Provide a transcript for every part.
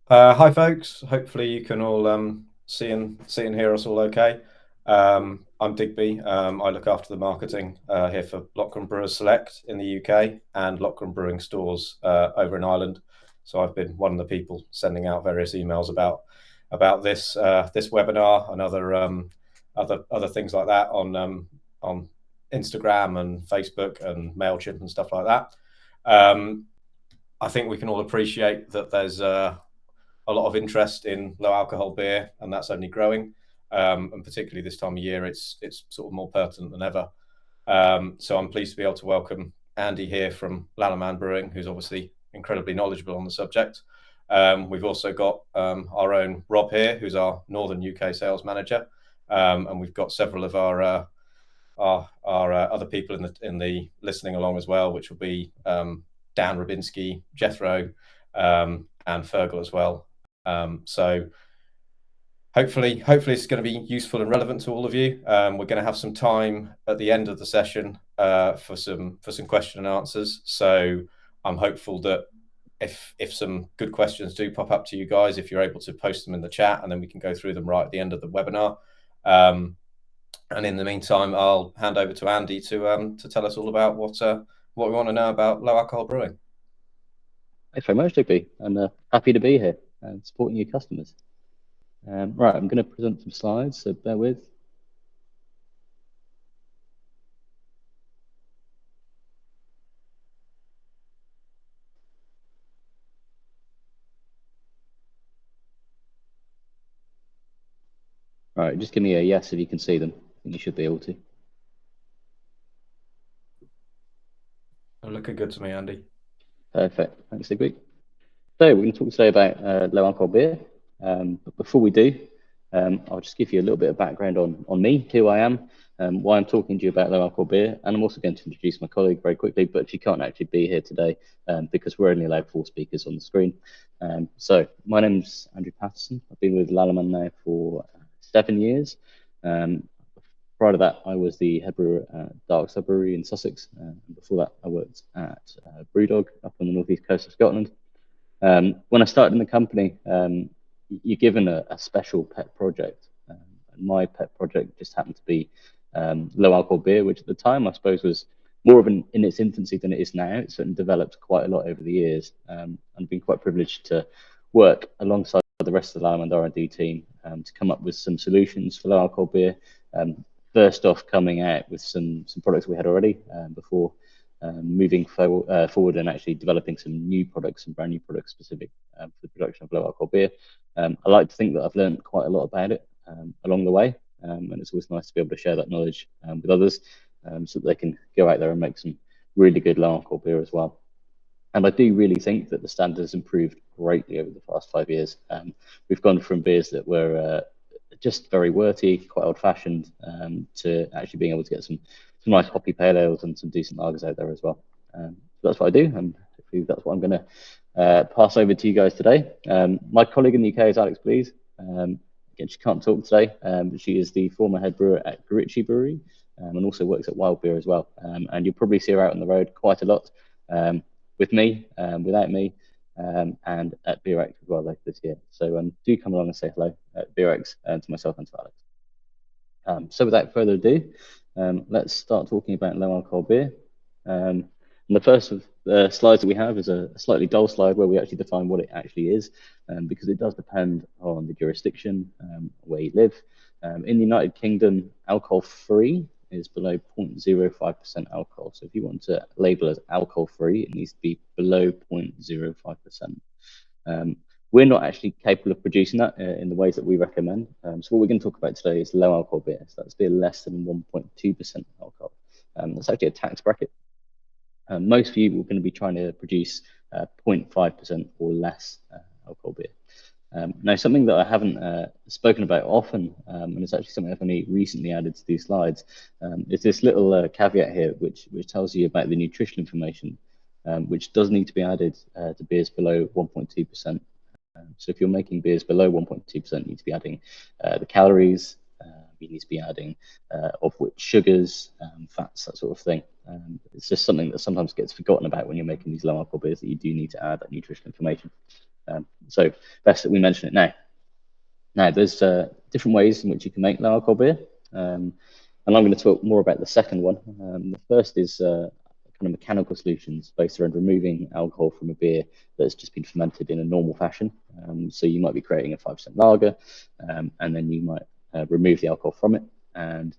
Hi folks. Hopefully you can all see and hear us all okay. I'm Digby. I look after the marketing here for Lachlan Brewers Select in the UK and Lachlan Brewing stores over in Ireland. So I've been one of the people sending out various emails about this webinar and other things like that on Instagram and Facebook and Mailchimp and stuff like that. I think we can all appreciate that there's a lot of interest in low alcohol beer, and that's only growing. And particularly this time of year, it's sort of more pertinent than ever. So I'm pleased to be able to welcome Andy here from Lallemand Brewing, who's obviously incredibly knowledgeable on the subject. We've also got our own Rob here, who's our Northern UK sales manager, and we've got several of our other people in the listening along as well, which will be Dan Rabinski, Jethro, and Fergal as well. So hopefully it's going to be useful and relevant to all of you. We're going to have some time at the end of the session for some question and answers. So I'm hopeful that if some good questions do pop up to you guys, if you're able to post them in the chat, and then we can go through them right at the end of the webinar. And in the meantime, I'll hand over to Andy to tell us all about what we want to know about low alcohol brewing. Thanks very much, Digby, and happy to be here and supporting your customers. Right, I'm going to present some slides, so bear with. All right, just give me a yes if you can see them. I think you should be able to. They're looking good to me, Andy. Perfect, thanks, Digby. So we're going to talk today about low alcohol beer. But before we do, I'll just give you a little bit of background on me, who I am, why I'm talking to you about low alcohol beer, and I'm also going to introduce my colleague very quickly, but she can't actually be here today because we're only allowed 4 speakers on the screen. So my name's Andy Paterson. I've been with Lallemand now for 7 years. Prior to that, I was the head brewer at Draught Brewery in Sussex, and before that, I worked at Brewdog up on the northeast coast of Scotland. When I started in the company, you're given a special pet project. My pet project just happened to be low alcohol beer, which at the time I suppose was more of in its infancy than it is now. It's certainly developed quite a lot over the years. I've been quite privileged to work alongside the rest of the Lallemand R&D team to come up with some solutions for low alcohol beer. First off, coming out with some products we had already before moving forward and actually developing some new products, some brand new products specific for the production of low alcohol beer. I like to think that I've learned quite a lot about it along the way, and it's always nice to be able to share that knowledge with others so that they can go out there and make some really good low alcohol beer as well. And I do really think that the standard has improved greatly over the past 5 years. We've gone from beers that were just very worty, quite old-fashioned, to actually being able to get some nice hoppy pale ales and some decent lagers out there as well. So that's what I do, and hopefully that's what I'm going to pass over to you guys today. My colleague in the UK is Alex Blees. Again, she can't talk today, but she is the former head brewer at Gorici Brewery and also works at Wild Beer as well. And you'll probably see her out on the road quite a lot with me, without me, and at BeerX as well later this year. So do come along and say hello at BeerX to myself and to Alex. So without further ado, let's start talking about low alcohol beer. And the first of the slides that we have is a slightly dull slide where we actually define what it actually is, because it does depend on the jurisdiction where you live. In the United Kingdom, alcohol-free is below 0.05% alcohol. So if you want to label as alcohol-free, it needs to be below 0.05%. We're not actually capable of producing that in the ways that we recommend. So what we're going to talk about today is low alcohol beer. So that's beer less than 1.2% alcohol. That's actually a tax bracket. Most of you are going to be trying to produce 0.5% or less alcohol beer. Now, something that I haven't spoken about often, and it's actually something I've only recently added to these slides, is this little caveat here, which tells you about the nutritional information, which does need to be added to beers below 1.2%. So if you're making beers below 1.2%, you need to be adding the calories, you need to be adding of which sugars, fats, that sort of thing. It's just something that sometimes gets forgotten about when you're making these low alcohol beers, that you do need to add that nutritional information. So best that we mention it now. Now, there's different ways in which you can make low alcohol beer, and I'm going to talk more about the second one. The first is kind of mechanical solutions based around removing alcohol from a beer that's just been fermented in a normal fashion. So you might be creating a 5% lager, and then you might remove the alcohol from it. And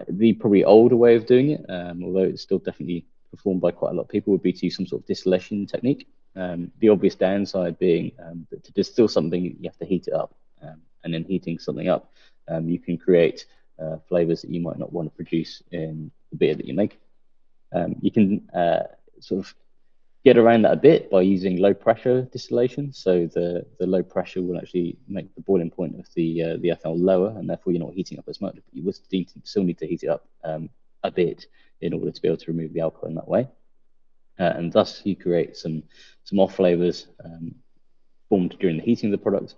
the probably older way of doing it, although it's still definitely performed by quite a lot of people, would be to use some sort of distillation technique. The obvious downside being that to distill something, you have to heat it up. And in heating something up, you can create flavors that you might not want to produce in the beer that you make. You can sort of get around that a bit by using low pressure distillation. So the low pressure will actually make the boiling point of the ethanol lower, and therefore you're not heating up as much. But you would still need to heat it up a bit in order to be able to remove the alcohol in that way. And thus you create some off flavors formed during the heating of the product.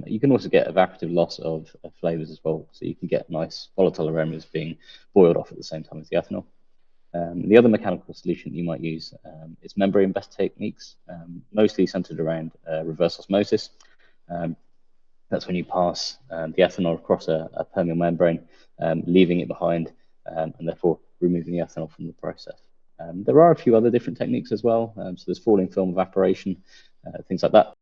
You can also get evaporative loss of flavors as well. So you can get nice volatile aromas being boiled off at the same time as the ethanol. The other mechanical solution you might use is membrane-based techniques, mostly centered around reverse osmosis. That's when you pass the ethanol across a permeable membrane, leaving it behind, and therefore removing the ethanol from the process. There are a few other different techniques as well. So there's falling film evaporation, things like that.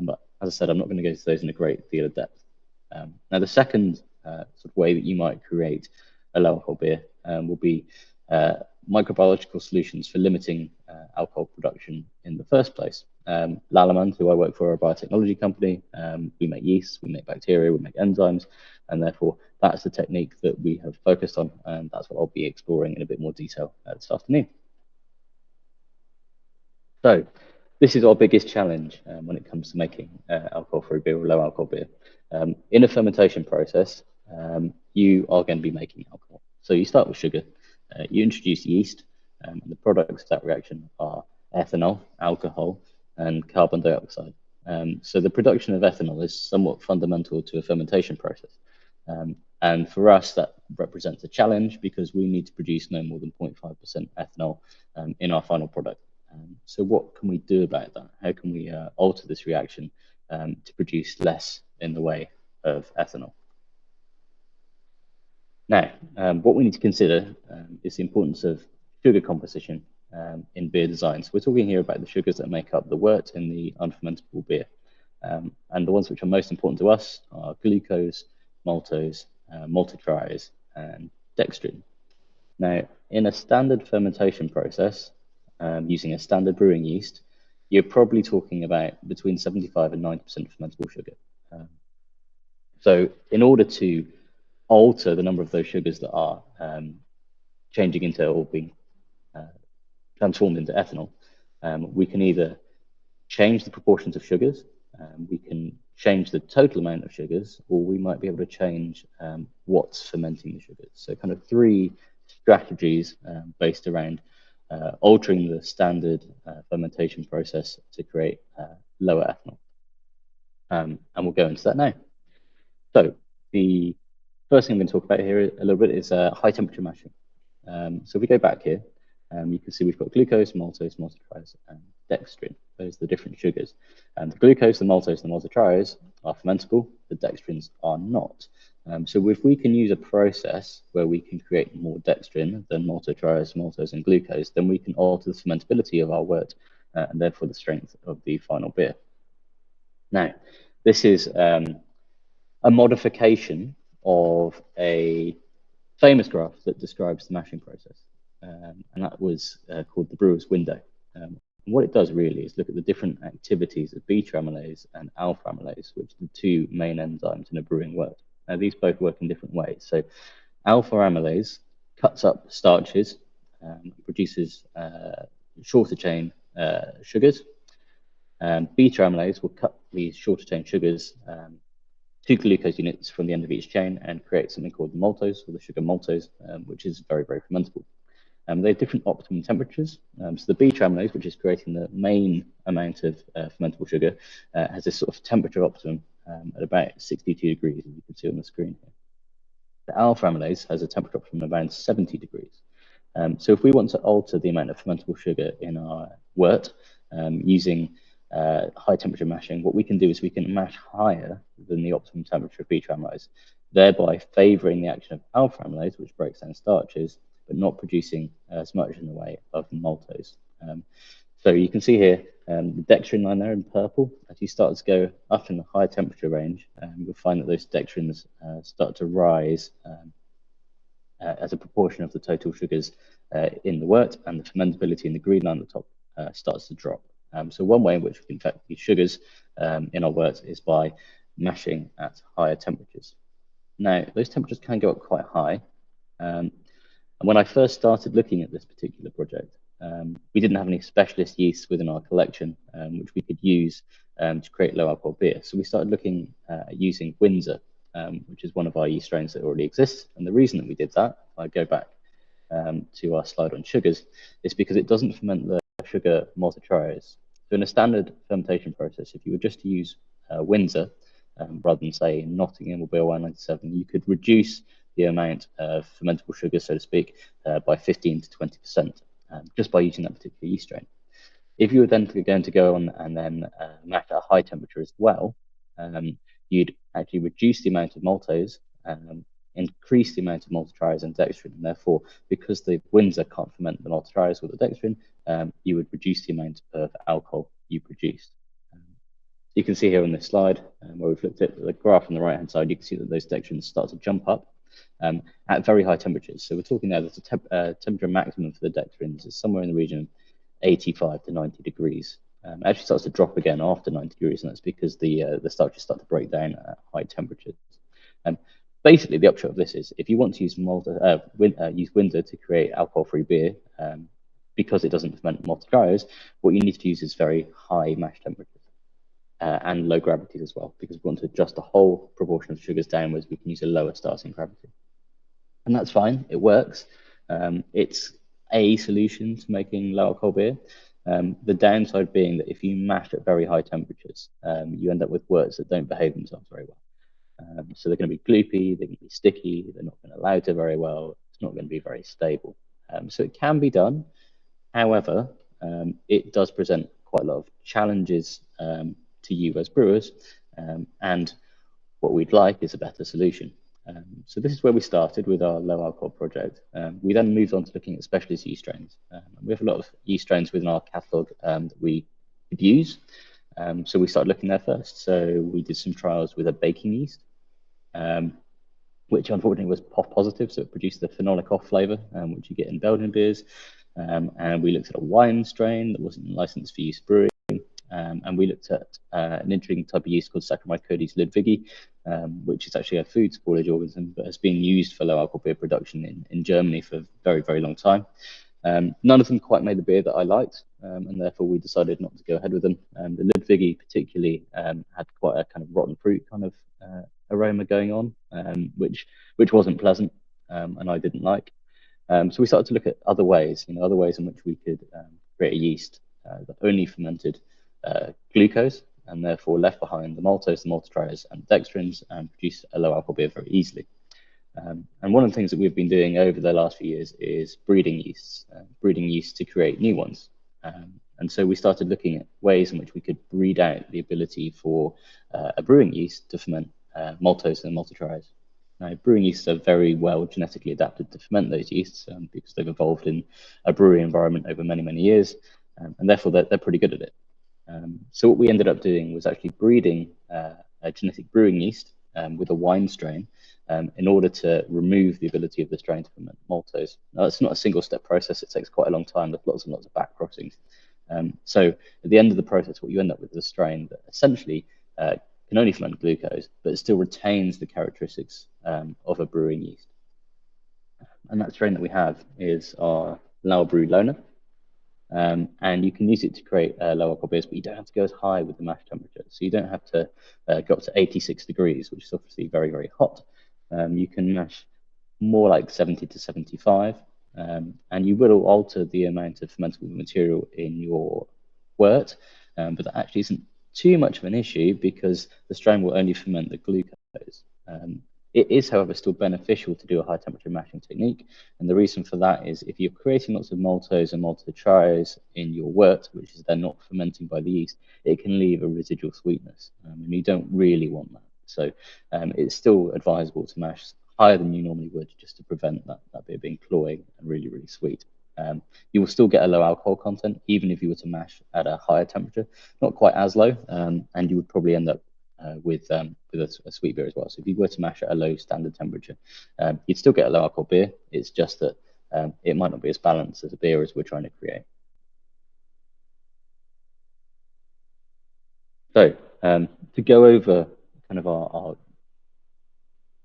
But as I said, I'm not going to go into those in a great deal of depth. Now, the second sort of way that you might create a low alcohol beer will be microbiological solutions for limiting alcohol production in the first place. Lallemand, who I work for, a biotechnology company, we make yeast, we make bacteria, we make enzymes, and therefore that's the technique that we have focused on, and that's what I'll be exploring in a bit more detail this afternoon. So this is our biggest challenge when it comes to making alcohol-free beer or low alcohol beer. In a fermentation process, you are going to be making alcohol. So you start with sugar, you introduce yeast, and the products of that reaction are ethanol, alcohol, and carbon dioxide. So the production of ethanol is somewhat fundamental to a fermentation process. And for us, that represents a challenge because we need to produce no more than 0.5% ethanol in our final product. So what can we do about that? How can we alter this reaction to produce less in the way of ethanol? Now, what we need to consider is the importance of sugar composition in beer design. So we're talking here about the sugars that make up the wort in the unfermentable beer. And the ones which are most important to us are glucose, maltose, maltotriose, and dextrin. Now, in a standard fermentation process, using a standard brewing yeast, you're probably talking about between 75 and 90% fermentable sugar. So in order to alter the number of those sugars that are changing into or being transformed into ethanol, we can either change the proportions of sugars, we can change the total amount of sugars, or we might be able to change what's fermenting the sugars. So kind of three strategies based around altering the standard fermentation process to create lower ethanol. And we'll go into that now. So the first thing I'm going to talk about here a little bit is high temperature mashing. So if we go back here, you can see we've got glucose, maltose, maltotriose, and dextrin. Those are the different sugars. And the glucose, the maltose, and the maltotriose are fermentable. The dextrins are not. So if we can use a process where we can create more dextrin than maltotriose, maltose, and glucose, then we can alter the fermentability of our wort and therefore the strength of the final beer. Now, this is a modification of a famous graph that describes the mashing process, and that was called the brewer's window. And what it does really is look at the different activities of beta amylase and alpha amylase, which are the two main enzymes in a brewing wort. Now, these both work in different ways. So alpha amylase cuts up starches, produces shorter chain sugars. Beta amylase will cut these shorter chain sugars two glucose units from the end of each chain and create something called maltose, or the sugar maltose, which is very, very fermentable. They have different optimum temperatures. So the beta amylase, which is creating the main amount of fermentable sugar, has this sort of temperature optimum at about 62 degrees, as you can see on the screen here. The alpha amylase has a temperature optimum around 70 degrees. So if we want to alter the amount of fermentable sugar in our wort using high temperature mashing, what we can do is we can mash higher than the optimum temperature of beta amylase, thereby favoring the action of alpha amylase, which breaks down starches, but not producing as much in the way of maltose. So you can see here the dextrin line there in purple. As you start to go up in the high temperature range, you'll find that those dextrins start to rise as a proportion of the total sugars in the wort, and the fermentability in the green line at the top starts to drop. So one way in which we can affect these sugars in our wort is by mashing at higher temperatures. Now, those temperatures can go up quite high. And when I first started looking at this particular project, we didn't have any specialist yeasts within our collection, which we could use to create low alcohol beer. So we started looking at using Windsor, which is one of our yeast strains that already exists. And the reason that we did that, if I go back to our slide on sugars, is because it doesn't ferment the sugar multitriose. So in a standard fermentation process, if you were just to use Windsor, rather than say Nottingham or Beer 197, you could reduce the amount of fermentable sugar, so to speak, by 15 to 20%, just by using that particular yeast strain. If you were then going to go on and then mash at a high temperature as well, you'd actually reduce the amount of maltose, increase the amount of maltotriose and dextrin, and therefore, because the Windsor can't ferment the maltotriose or the dextrin, you would reduce the amount of alcohol you produced. You can see here on this slide, where we've looked at the graph on the right-hand side, you can see that those dextrins start to jump up at very high temperatures. So we're talking now that the temperature maximum for the dextrins is somewhere in the region of 85 to 90 degrees. It actually starts to drop again after 90 degrees, and that's because the starches start to break down at high temperatures. Basically, the upshot of this is if you want to use use Windsor to create alcohol-free beer, because it doesn't ferment maltotriose, what you need to use is very high mash temperatures. And low gravities as well, because we want to adjust the whole proportion of sugars downwards, we can use a lower starting gravity. And that's fine, it works. It's a solution to making low alcohol beer. The downside being that if you mash at very high temperatures, you end up with worts that don't behave themselves very well. So they're going to be gloopy, they're going to be sticky, they're not going to lauter very well, it's not going to be very stable. So it can be done. However, it does present quite a lot of challenges to you as brewers, and what we'd like is a better solution. So this is where we started with our low alcohol project. We then moved on to looking at specialist yeast strains. We have a lot of yeast strains within our catalogue that we could use. So we started looking there first. So we did some trials with a baking yeast, which unfortunately was POF positive, so it produced the phenolic off flavour, which you get in Belgian beers. And we looked at a wine strain that wasn't licensed for use brewing. And we looked at an interesting type of yeast called Saccharomyces ludwigi, which is actually a food spoilage organism, but has been used for low alcohol beer production in Germany for a very, very long time. None of them quite made the beer that I liked, and therefore we decided not to go ahead with them. The ludwigi particularly had quite a kind of rotten fruit kind of aroma going on, which wasn't pleasant, and I didn't like. So we started to look at other ways, other ways in which we could create a yeast that only fermented glucose, and therefore left behind the maltose, the maltotriose, and dextrins, and produced a low alcohol beer very easily. And one of the things that we've been doing over the last few years is breeding yeasts to create new ones. And so we started looking at ways in which we could breed out the ability for a brewing yeast to ferment maltose and maltotriose. Now, brewing yeasts are very well genetically adapted to ferment those yeasts because they've evolved in a brewery environment over many, many years, and therefore they're pretty good at it. So what we ended up doing was actually breeding a genetic brewing yeast with a wine strain in order to remove the ability of the strain to ferment maltose. Now, it's not a single-step process. It takes quite a long time. There's lots and lots of back crossings. So at the end of the process, what you end up with is a strain that essentially can only ferment glucose, but it still retains the characteristics of a brewing yeast. And that strain that we have is our LalBrew LoNa. And you can use it to create low alcohol beers, but you don't have to go as high with the mash temperature. So you don't have to go up to 86 degrees, which is obviously very, very hot. You can mash more like 70 to 75, and you will alter the amount of fermentable material in your wort, but that actually isn't too much of an issue because the strain will only ferment the glucose. It is, however, still beneficial to do a high temperature mashing technique. And the reason for that is if you're creating lots of maltose and maltotriose in your wort, which is then not fermenting by the yeast, it can leave a residual sweetness. And you don't really want that. So it's still advisable to mash higher than you normally would, just to prevent that beer being cloying and really, really sweet. You will still get a low alcohol content, even if you were to mash at a higher temperature, not quite as low, and you would probably end up with a sweet beer as well. So if you were to mash at a low standard temperature, you'd still get a low alcohol beer. It's just that it might not be as balanced as a beer as we're trying to create. So to go over kind of our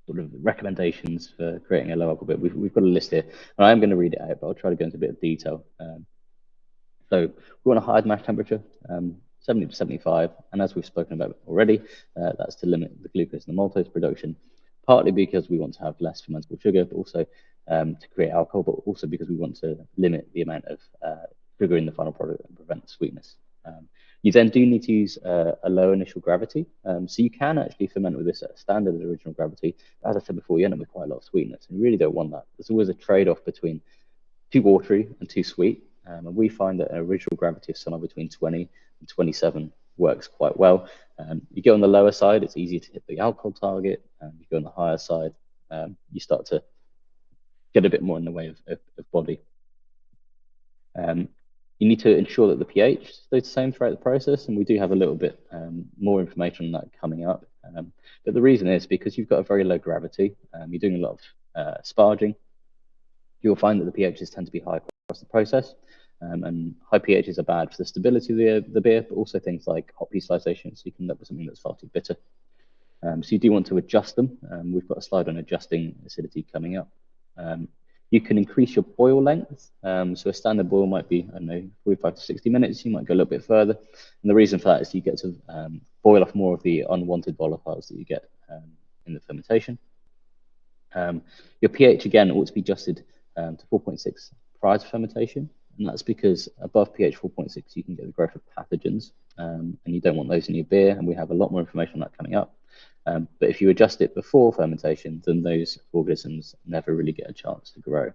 sort of recommendations for creating a low alcohol beer, we've got a list here, and I am going to read it out, but I'll try to go into a bit of detail. So we want a high mash temperature, 70 to 75, and as we've spoken about already, that's to limit the glucose and the maltose production, partly because we want to have less fermentable sugar, but also to create alcohol, but also because we want to limit the amount of sugar in the final product and prevent sweetness. You then do need to use a low initial gravity, so you can actually ferment with this at a standard original gravity. As I said before, you end up with quite a lot of sweetness, and you really don't want that. There's always a trade-off between too watery and too sweet. And we find that an original gravity of somewhere between 20 and 27 works quite well. You go on the lower side, it's easier to hit the alcohol target. You go on the higher side, you start to get a bit more in the way of body. You need to ensure that the pH stays the same throughout the process, and we do have a little bit more information on that coming up. But the reason is because you've got a very low gravity, you're doing a lot of sparging, you'll find that the pHs tend to be high across the process. And high pHs are bad for the stability of the beer, but also things like hop utilization, so you can end up with something that's far too bitter. So you do want to adjust them. We've got a slide on adjusting acidity coming up. You can increase your boil length. So a standard boil might be, I don't know, 45 to 60 minutes. You might go a little bit further. And the reason for that is you get to boil off more of the unwanted volatiles that you get in the fermentation. Your pH, again, ought to be adjusted to 4.6 prior to fermentation. And that's because above pH 4.6, you can get the growth of pathogens, and you don't want those in your beer. And we have a lot more information on that coming up. But if you adjust it before fermentation, then those organisms never really get a chance to grow.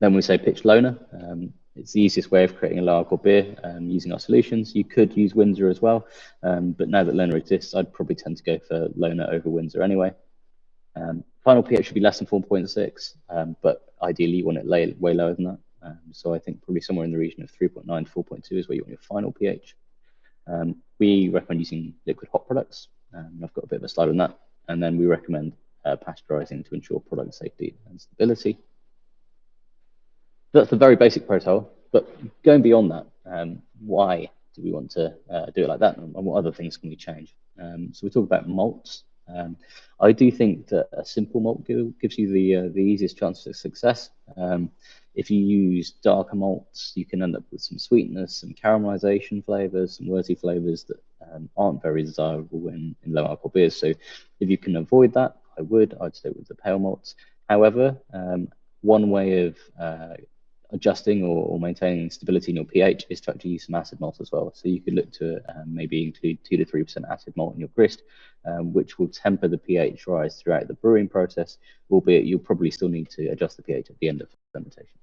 Then we say pitch LoNa. It's the easiest way of creating a low alcohol beer using our solutions. You could use Windsor as well, but now that LoNa exists, I'd probably tend to go for LoNa over Windsor anyway. Final pH should be less than 4.6, but ideally you want it way lower than that. So I think probably somewhere in the region of 3.9 to 4.2 is where you want your final pH. We recommend using liquid hop products. I've got a bit of a slide on that. And then we recommend pasteurizing to ensure product safety and stability. That's the very basic protocol, but going beyond that, why do we want to do it like that, and what other things can we change? So we talk about malts. I do think that a simple malt gives you the easiest chance of success. If you use darker malts, you can end up with some sweetness, some caramelization flavors, some wurty flavors that aren't very desirable in low alcohol beers. So if you can avoid that, I'd stay with the pale malts. However, one way of adjusting or maintaining stability in your pH is to actually use some acid malt as well. So you could look to maybe include 2 to 3% acid malt in your grist, which will temper the pH rise throughout the brewing process, albeit you'll probably still need to adjust the pH at the end of fermentation.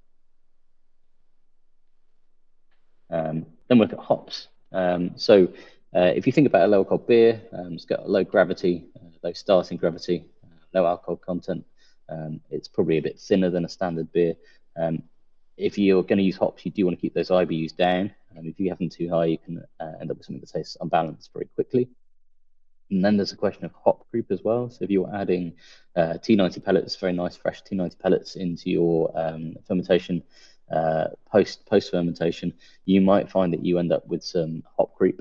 Then we look at hops. So if you think about a low alcohol beer, it's got a low gravity, low starting gravity, low alcohol content. It's probably a bit thinner than a standard beer. If you're going to use hops, you do want to keep those IBUs down. If you have them too high, you can end up with something that tastes unbalanced very quickly. And then there's a question of hop creep as well. So if you're adding T90 pellets, very nice fresh T90 pellets into your fermentation, post fermentation, you might find that you end up with some hop creep.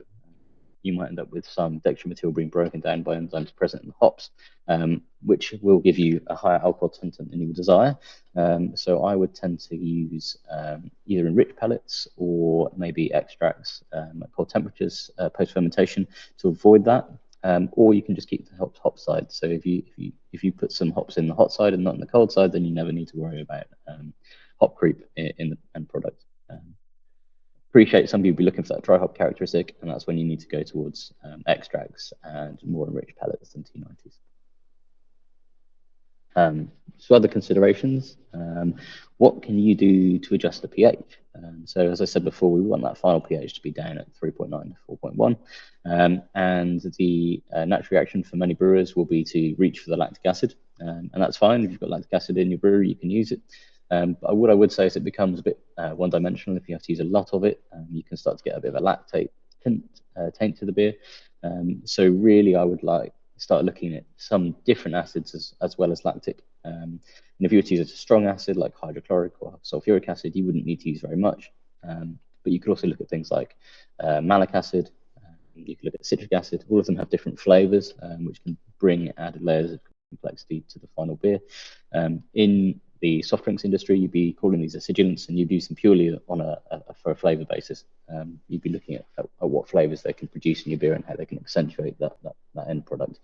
You might end up with some dextromethyl being broken down by enzymes present in the hops, which will give you a higher alcohol content than you would desire. So I would tend to use either enriched pellets or maybe extracts at cold temperatures post fermentation to avoid that. Or you can just keep the hop side. So if you put some hops in the hot side and not in the cold side, then you never need to worry about hop creep in the end product. Appreciate some people be looking for that dry hop characteristic, and that's when you need to go towards extracts and more enriched pellets than T90s. So other considerations, what can you do to adjust the pH? So as I said before, we want that final pH to be down at 3.9 to 4.1. And the natural reaction for many brewers will be to reach for the lactic acid. And that's fine. If you've got lactic acid in your brewery, you can use it. But what I would say is it becomes a bit one-dimensional. If you have to use a lot of it, you can start to get a bit of a lactate taint to the beer. So really, I would start looking at some different acids as well as lactic. And if you were to use a strong acid like hydrochloric or sulfuric acid, you wouldn't need to use very much. But you could also look at things like malic acid. You could look at citric acid. All of them have different flavors, which can bring added layers of complexity to the final beer. In the soft drinks industry, you'd be calling these acidulants, and you'd use them purely on for a flavor basis. You'd be looking at what flavors they can produce in your beer and how they can accentuate that end product.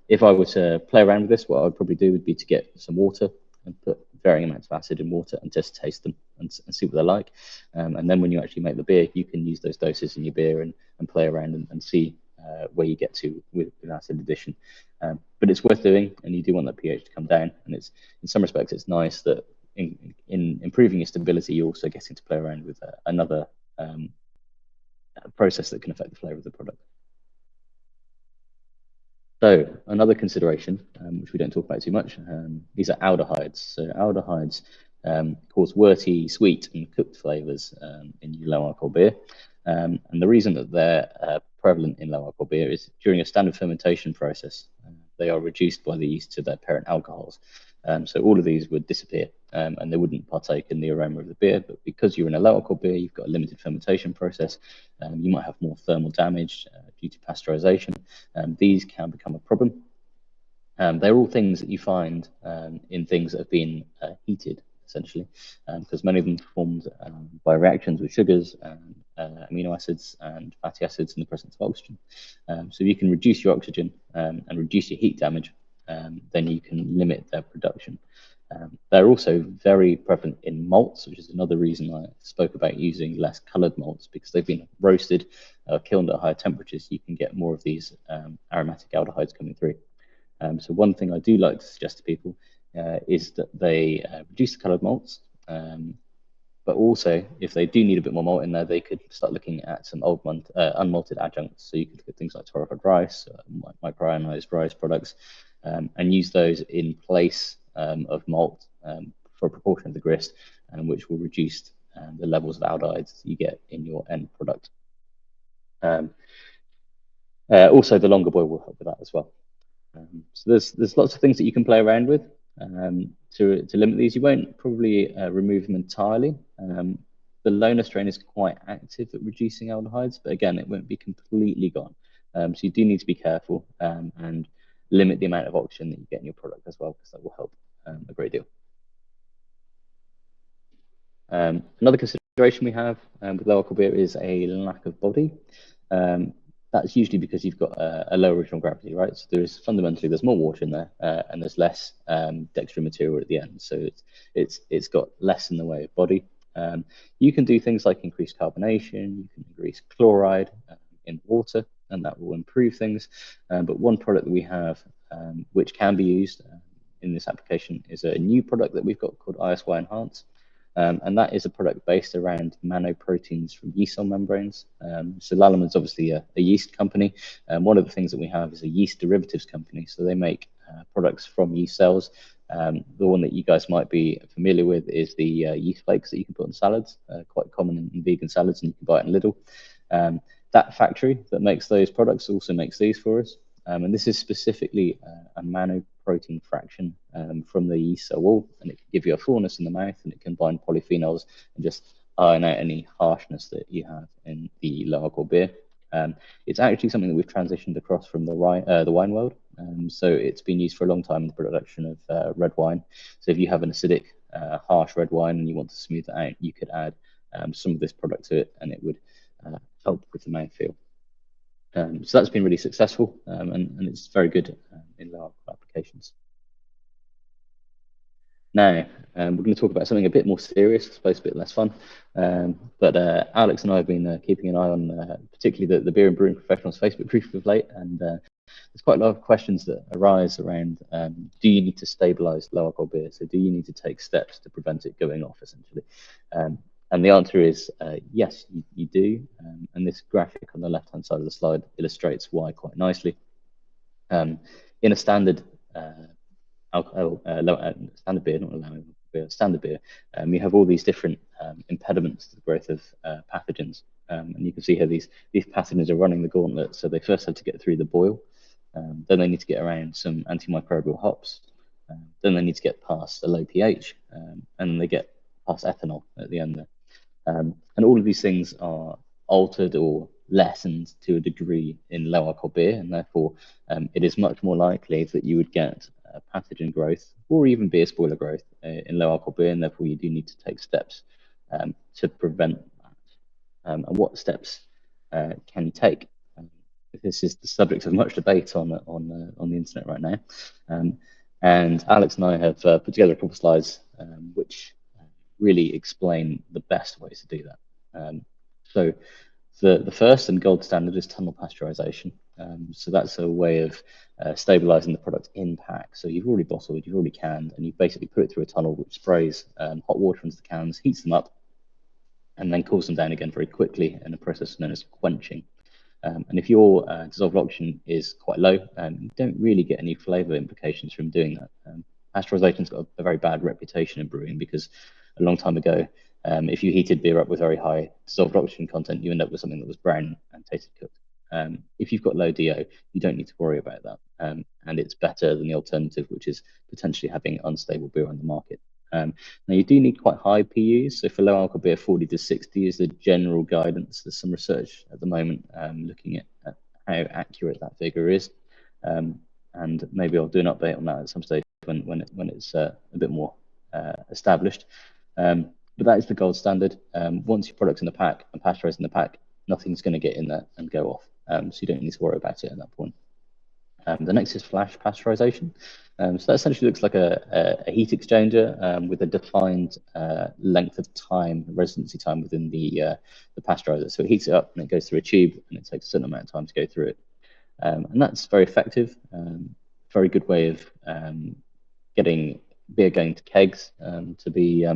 If I were to play around with this, what I would probably do would be to get some water and put varying amounts of acid in water and just taste them and see what they're like. And then when you actually make the beer, you can use those doses in your beer and play around and see where you get to with acid addition. But it's worth doing, and you do want that pH to come down. And it's in some respects, it's nice that in improving your stability, you're also getting to play around with another process that can affect the flavor of the product. So another consideration, which we don't talk about too much, these are aldehydes. So aldehydes cause wort-y, sweet, and cooked flavors in your low alcohol beer. And the reason that they're prevalent in low alcohol beer is during a standard fermentation process, they are reduced by the yeast to their parent alcohols. So all of these would disappear and they wouldn't partake in the aroma of the beer. But because you're in a low alcohol beer, you've got a limited fermentation process. You might have more thermal damage due to pasteurization. These can become a problem. They're all things that you find in things that have been heated, essentially, because many of them are formed by reactions with sugars and amino acids and fatty acids in the presence of oxygen. So if you can reduce your oxygen and reduce your heat damage, then you can limit their production. They're also very prevalent in malts, which is another reason I spoke about using less coloured malts, because they've been roasted, kilned at higher temperatures. You can get more of these aromatic aldehydes coming through. So one thing I do like to suggest to people is that they reduce the coloured malts, but also if they do need a bit more malt in there, they could start looking at some unmalted adjuncts. So you could look at things like torrefied rice, microionized rice products, and use those in place of malt for a proportion of the grist, which will reduce the levels of aldehydes you get in your end product. Also, the longer boil will help with that as well. So there's lots of things that you can play around with to limit these. You won't probably remove them entirely. The LoNa strain is quite active at reducing aldehydes, but again, it won't be completely gone. So you do need to be careful and limit the amount of oxygen that you get in your product as well, because that will help a great deal. Another consideration we have with low alcohol beer is a lack of body. That's usually because you've got a low original gravity, right? So there's more water in there and there's less dextrin material at the end. So it's got less in the way of body. You can do things like increase carbonation, you can increase chloride in water, and that will improve things. But one product that we have which can be used in this application is a new product that we've got called ISY Enhance. And that is a product based around nanoproteins from yeast cell membranes. So Lallemand is obviously a yeast company. One of the things that we have is a yeast derivatives company. So they make products from yeast cells. The one that you guys might be familiar with is the yeast flakes that you can put on salads, quite common in vegan salads, and you can buy it in Lidl. That factory that makes those products also makes these for us. And this is specifically a nanoprotein fraction from the yeast cell wall, and it can give you a fullness in the mouth, and it can bind polyphenols and just iron out any harshness that you have in the low alcohol beer. It's actually something that we've transitioned across from the wine world. So it's been used for a long time in the production of red wine. So if you have an acidic, harsh red wine and you want to smooth it out, you could add some of this product to it, and it would help with the mouthfeel. So that's been really successful, and it's very good in low alcohol applications. Now, we're going to talk about something a bit more serious, I suppose a bit less fun. But Alex and I have been keeping an eye on particularly the Beer and Brewing Professionals Facebook group of late, and there's quite a lot of questions that arise around do you need to stabilize low alcohol beer? So do you need to take steps to prevent it going off, essentially? And the answer is yes, you do. And this graphic on the left-hand side of the slide illustrates why quite nicely. In a standard standard beer, not allowing beer, standard beer, you have all these different impediments to the growth of pathogens. And you can see here these pathogens are running the gauntlet. So they first have to get through the boil, then they need to get around some antimicrobial hops, then they need to get past a low pH, and then they get past ethanol at the end there. And all of these things are altered or lessened to a degree in low alcohol beer, and therefore it is much more likely that you would get pathogen growth or even beer spoiler growth in low alcohol beer, and therefore you do need to take steps to prevent that. And what steps can you take? This is the subject of much debate on the internet right now, and Alex and I have put together a couple of slides which really explain the best ways to do that. So the first and gold standard is tunnel pasteurization. So that's a way of stabilizing the product in pack. So you've already bottled, you've already canned, and you basically put it through a tunnel which sprays hot water into the cans, heats them up, and then cools them down again very quickly in a process known as quenching. And if your dissolved oxygen is quite low, you don't really get any flavor implications from doing that. Pasteurization's got a very bad reputation in brewing because a long time ago, if you heated beer up with very high dissolved oxygen content, you end up with something that was brown and tasted cooked. If you've got low DO, you don't need to worry about that. And it's better than the alternative, which is potentially having unstable beer on the market. Now, you do need quite high PUs. So for low alcohol beer, 40 to 60 is the general guidance. There's some research at the moment looking at how accurate that figure is. And maybe I'll do an update on that at some stage when it's a bit more established. But that is the gold standard. Once your product's in the pack and pasteurized in the pack, nothing's going to get in there and go off. So you don't need to worry about it at that point. The next is flash pasteurization. So that essentially looks like a heat exchanger with a defined length of time, residency time within the pasteurizer. So it heats it up and it goes through a tube and it takes a certain amount of time to go through it. And that's very effective, very good way of getting beer going to kegs to be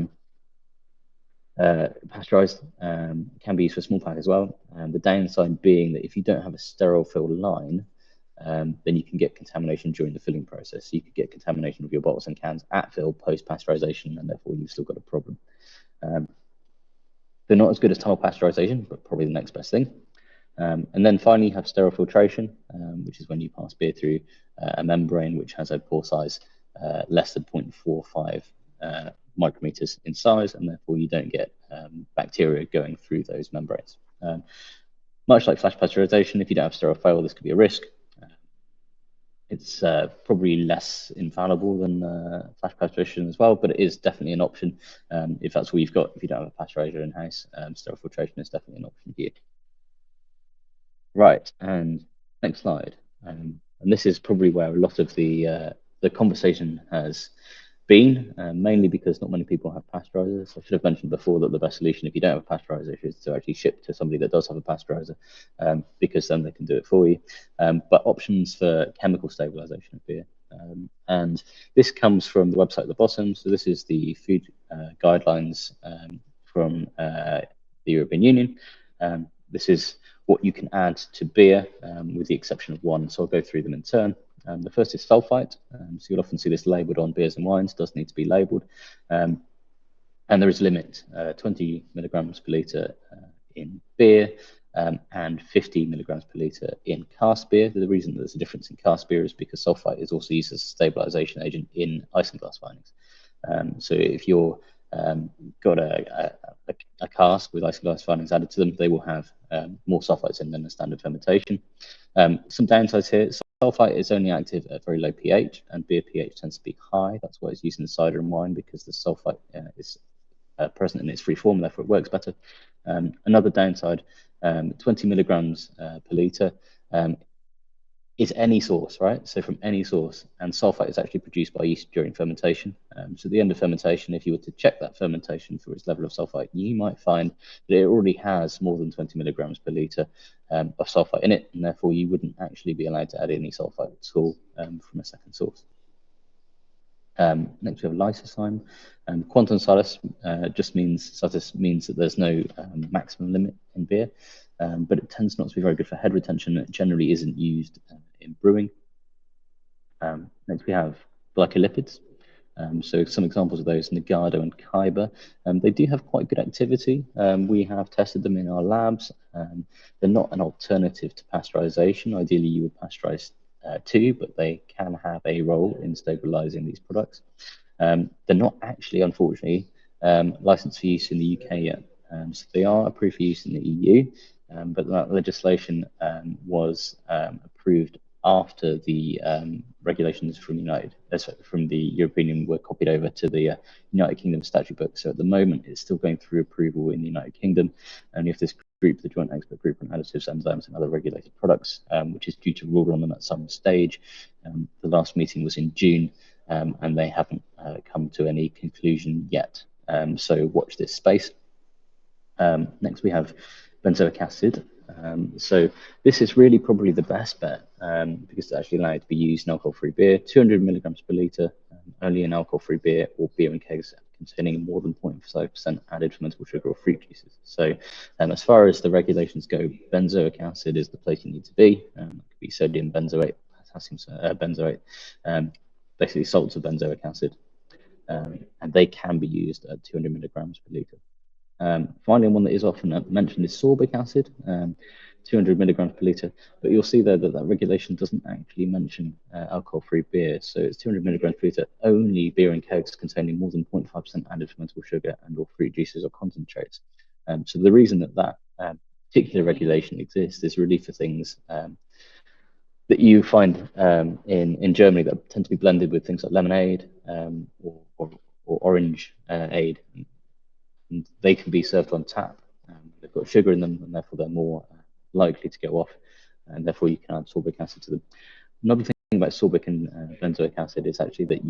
pasteurized. Can be used for small pack as well. The downside being that if you don't have a sterile fill line, then you can get contamination during the filling process. So you could get contamination of your bottles and cans at fill post pasteurization, and therefore you've still got a problem. They're not as good as tunnel pasteurization, but probably the next best thing. And then finally, you have sterile filtration, which is when you pass beer through a membrane which has a pore size less than 0.45 micrometers in size, and therefore you don't get bacteria going through those membranes. Much like flash pasteurization, if you don't have sterile fill, this could be a risk. It's probably less infallible than flash pasteurization as well, but it is definitely an option if that's what you've got. If you don't have a pasteurizer in-house, sterile filtration is definitely an option here. Right, and next slide. And this is probably where a lot of the conversation has been, mainly because not many people have pasteurizers. I should have mentioned before that the best solution if you don't have a pasteurizer is to actually ship to somebody that does have a pasteurizer, because then they can do it for you. But options for chemical stabilization of beer. And this comes from the website at the bottom. So this is the food guidelines from the European Union. This is what you can add to beer, with the exception of one. So I'll go through them in turn. The first is sulfite. So you'll often see this labeled on beers and wines, does need to be labeled. And there is a limit, 20 milligrams per litre in beer, and 50 milligrams per litre in cask beer. The reason there's a difference in cask beer is because sulfite is also used as a stabilization agent in isinglass vinings. So if you're got a cask with isinglass findings added to them, they will have more sulfites in than a standard fermentation. Some downsides here: sulfite is only active at very low pH, and beer pH tends to be high. That's why it's used in cider and wine, because the sulfite is present in its free form, therefore it works better. Another downside: 20 milligrams per litre is any source, right? So from any source, and sulfite is actually produced by yeast during fermentation. So at the end of fermentation, if you were to check that fermentation for its level of sulfite, you might find that it already has more than 20 milligrams per liter of sulfite in it, and therefore you wouldn't actually be allowed to add any sulfite at all from a second source. Next we have lysozyme. Quantum satis just means that there's no maximum limit in beer, but it tends not to be very good for head retention. It generally isn't used in brewing. Next we have glycolipids. So some examples of those, Nagado and Kyber. They do have quite good activity. We have tested them in our labs. They're not an alternative to pasteurization. Ideally, you would pasteurize too, but they can have a role in stabilizing these products. They're not actually, unfortunately, licensed for use in the UK yet. So they are approved for use in the EU, but that legislation was approved after the regulations from the European Union were copied over to the United Kingdom statute book. So at the moment, it's still going through approval in the United Kingdom. And if this group, the Joint Expert Group on Additives, Enzymes, and Other Regulated Products, which is due to rule on them at some stage, the last meeting was in June, and they haven't come to any conclusion yet. So watch this space. Next, we have benzoic acid. So this is really probably the best bet because it's actually allowed to be used in alcohol-free beer, 200 milligrams per liter, only in alcohol-free beer or beer in kegs containing more than 0.5% added fermentable sugar or fruit juices. So as far as the regulations go, benzoic acid is the place you need to be. It could be sodium benzoate, potassium benzoate, basically salts of benzoic acid, and they can be used at 200 milligrams per liter. Finally, one that is often mentioned is sorbic acid, 200 milligrams per liter, but you'll see there that that regulation doesn't actually mention alcohol-free beer. So it's 200 milligrams per liter, only beer and kegs containing more than 0.5% added fermentable sugar and or fruit juices or concentrates. So the reason that that particular regulation exists is really for things that you find in Germany that tend to be blended with things like lemonade or orange aid. And they can be served on tap. They've got sugar in them, and therefore they're more likely to go off, and therefore you can add sorbic acid to them. Another thing about sorbic and benzoic acid is actually that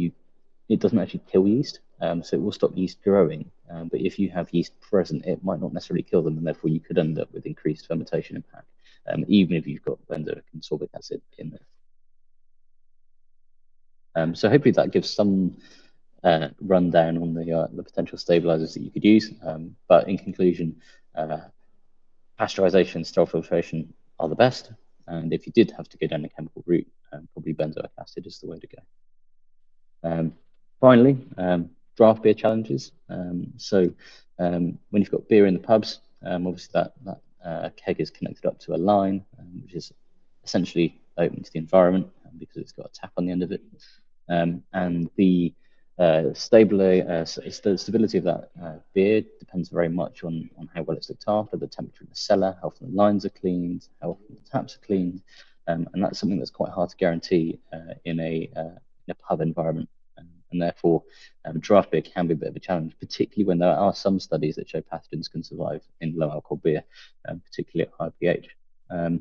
it doesn't actually kill yeast, so it will stop yeast growing. But if you have yeast present, it might not necessarily kill them, and therefore you could end up with increased fermentation impact, even if you've got benzoic and sorbic acid in there. So hopefully that gives some rundown on the potential stabilizers that you could use. But in conclusion, pasteurization, sterile filtration are the best. And if you did have to go down a chemical route, probably benzoic acid is the way to go. Finally, draft beer challenges. So when you've got beer in the pubs, obviously that keg is connected up to a line, which is essentially open to the environment because it's got a tap on the end of it. And the stability of that beer depends very much on how well it's looked after, the temperature in the cellar, how often the lines are cleaned, how often the taps are cleaned, and that's something that's quite hard to guarantee in a pub environment. And therefore, draft beer can be a bit of a challenge, particularly when there are some studies that show pathogens can survive in low alcohol beer, particularly at high pH. So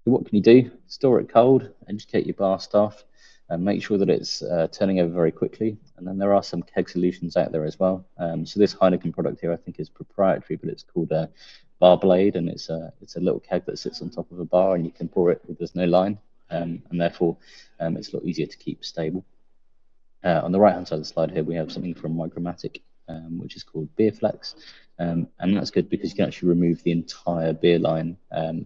what can you do? Store it cold, educate your bar staff, and make sure that it's turning over very quickly. And then there are some keg solutions out there as well. So this Heineken product here, I think, is proprietary, but it's called a Bar Blade, and it's a little keg that sits on top of a bar, and you can pour it with there's no line, and therefore it's a lot easier to keep stable. On the right-hand side of the slide here, we have something from Micromatic, which is called Beer Flex. And that's good because you can actually remove the entire beer line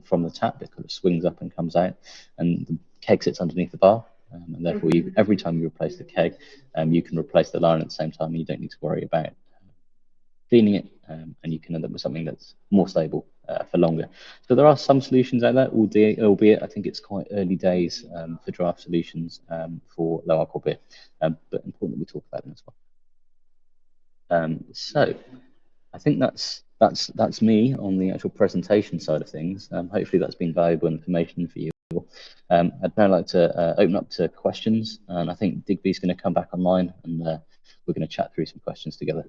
from the tap. It kind of swings up and comes out, and the keg sits underneath the bar. And therefore, every time you replace the keg, you can replace the line at the same time, and you don't need to worry about cleaning it, and you can end up with something that's more stable for longer. So there are some solutions out there, albeit I think it's quite early days for draft solutions for low alcohol beer, but important that we talk about them as well. So I think that's me on the actual presentation side of things. Hopefully that's been valuable information for you. I'd now like to open up to questions, and I think Digby's going to come back online, and we're going to chat through some questions together.